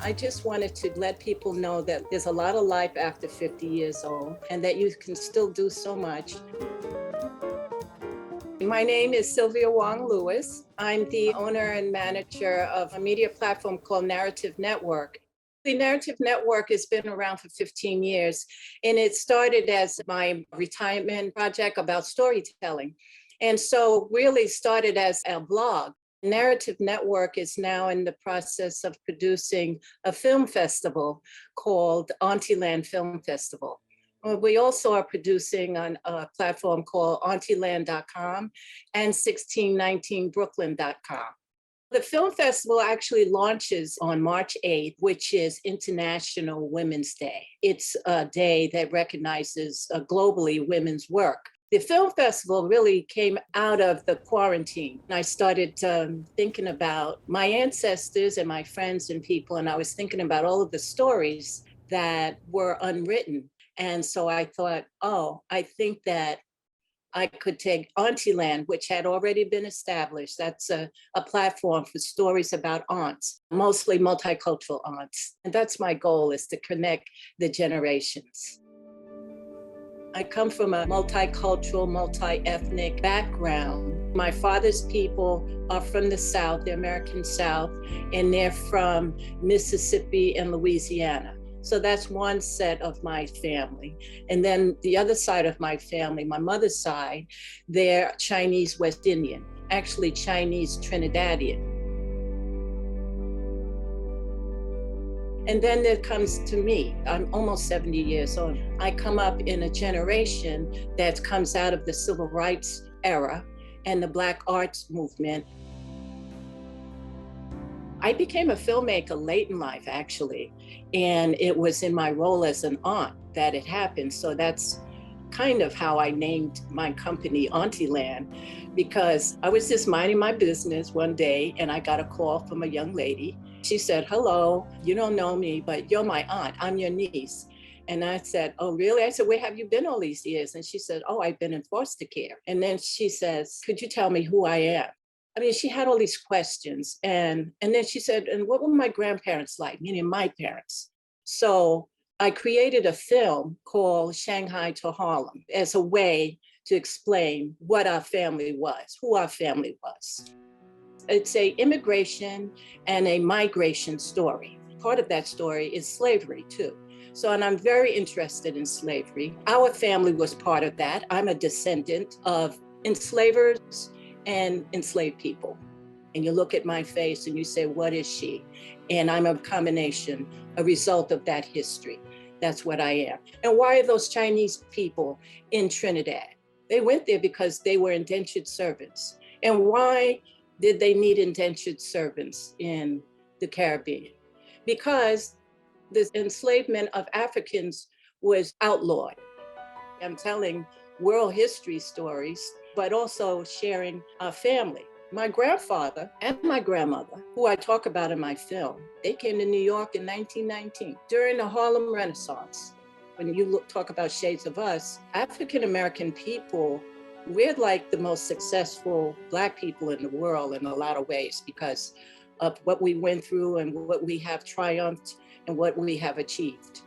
I just wanted to let people know that there's a lot of life after 50 years old and that you can still do so much. My name is Sylvia Wong Lewis. I'm the owner and manager of a media platform called Narrative Network. The Narrative Network has been around for 15 years, and it started as my retirement project about storytelling. And so really started as a blog. Narrative Network is now in the process of producing a film festival called Auntyland Film Festival. We also are producing on a platform called auntyland.com and 1619brooklyn.com. The film festival actually launches on March 8th, which is International Women's Day. It's a day that recognizes globally women's work. The film festival really came out of the quarantine. I started thinking about my ancestors and my friends and people, and I was thinking about all of the stories that were unwritten. And so I thought, I think that I could take Auntyland, which had already been established. That's a platform for stories about aunts, mostly multicultural aunts. And that's my goal, is to connect the generations. I come from a multicultural, multi-ethnic background. My father's people are from the South, the American South, and they're from Mississippi and Louisiana. So that's one set of my family. And then the other side of my family, my mother's side, they're Chinese West Indian, actually Chinese Trinidadian. And then it comes to me. I'm almost 70 years old. I come up in a generation that comes out of the civil rights era and the Black arts movement. I became a filmmaker late in life, actually, and it was in my role as an aunt that it happened. So that's kind of how I named my company Auntyland, because I was just minding my business one day and I got a call from a young lady. She said, "Hello, you don't know me, but you're my aunt. I'm your niece." And I said, "Oh, really?" I said, "Where have you been all these years?" And she said, "Oh, I've been in foster care." And then she says, "Could you tell me who I am?" I mean, she had all these questions. And then she said, "And what were my grandparents like?" Meaning my parents. So I created a film called Shanghai to Harlem as a way to explain what our family was, who our family was. It's a immigration and a migration story. Part of that story is slavery too. So, and I'm very interested in slavery. Our family was part of that. I'm a descendant of enslavers and enslaved people. And you look at my face and you say, what is she? And I'm a combination, a result of that history. That's what I am. And why are those Chinese people in Trinidad? They went there because they were indentured servants. And why did they need indentured servants in the Caribbean? Because the enslavement of Africans was outlawed. I'm telling world history stories, but also sharing our family. My grandfather and my grandmother, who I talk about in my film, they came to New York in 1919 during the Harlem Renaissance. When you talk about Shades of Us, African-American people, we're like the most successful Black people in the world in a lot of ways because of what we went through and what we have triumphed and what we have achieved.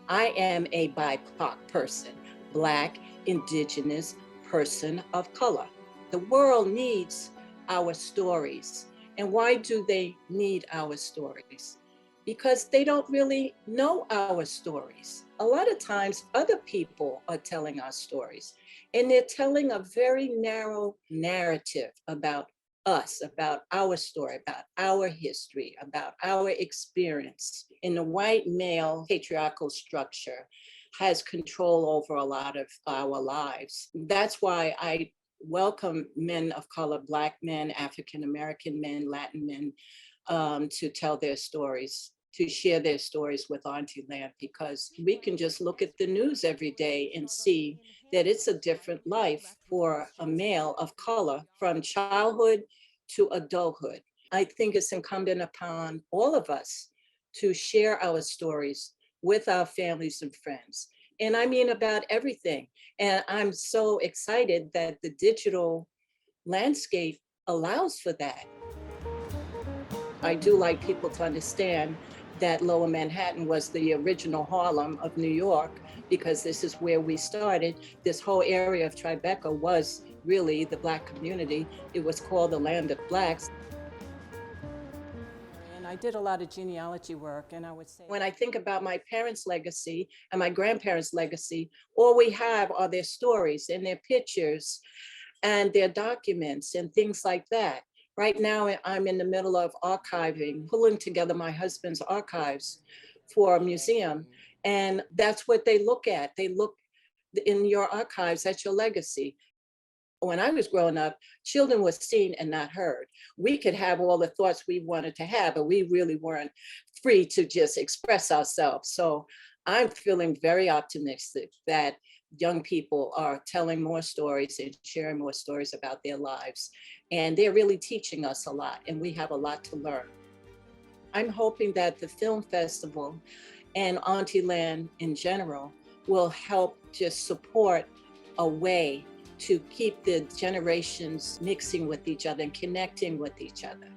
I am a BIPOC person, Black, Indigenous, person of color. The world needs our stories. And why do they need our stories? Because they don't really know our stories. A lot of times other people are telling our stories, and they're telling a very narrow narrative about us, about our story, about our history, about our experience. In the white male patriarchal structure has control over a lot of our lives. That's why I welcome men of color, Black men, African-American men, Latin men, to tell their stories, to share their stories with Auntyland, because we can just look at the news every day and see that it's a different life for a male of color from childhood to adulthood. I think it's incumbent upon all of us to share our stories with our families and friends. And I mean about everything. And I'm so excited that the digital landscape allows for that. I do like people to understand that Lower Manhattan was the original Harlem of New York, because this is where we started. This whole area of Tribeca was really the Black community. It was called the Land of Blacks. And I did a lot of genealogy work, and I would say, when I think about my parents' legacy and my grandparents' legacy, all we have are their stories and their pictures and their documents and things like that. Right now, I'm in the middle of archiving, pulling together my husband's archives for a museum. And that's what they look at. They look in your archives at your legacy. When I was growing up, children were seen and not heard. We could have all the thoughts we wanted to have, but we really weren't free to just express ourselves. So I'm feeling very optimistic that young people are telling more stories and sharing more stories about their lives. And they're really teaching us a lot, and we have a lot to learn. I'm hoping that the film festival and Auntie-Land in general will help just support a way to keep the generations mixing with each other and connecting with each other.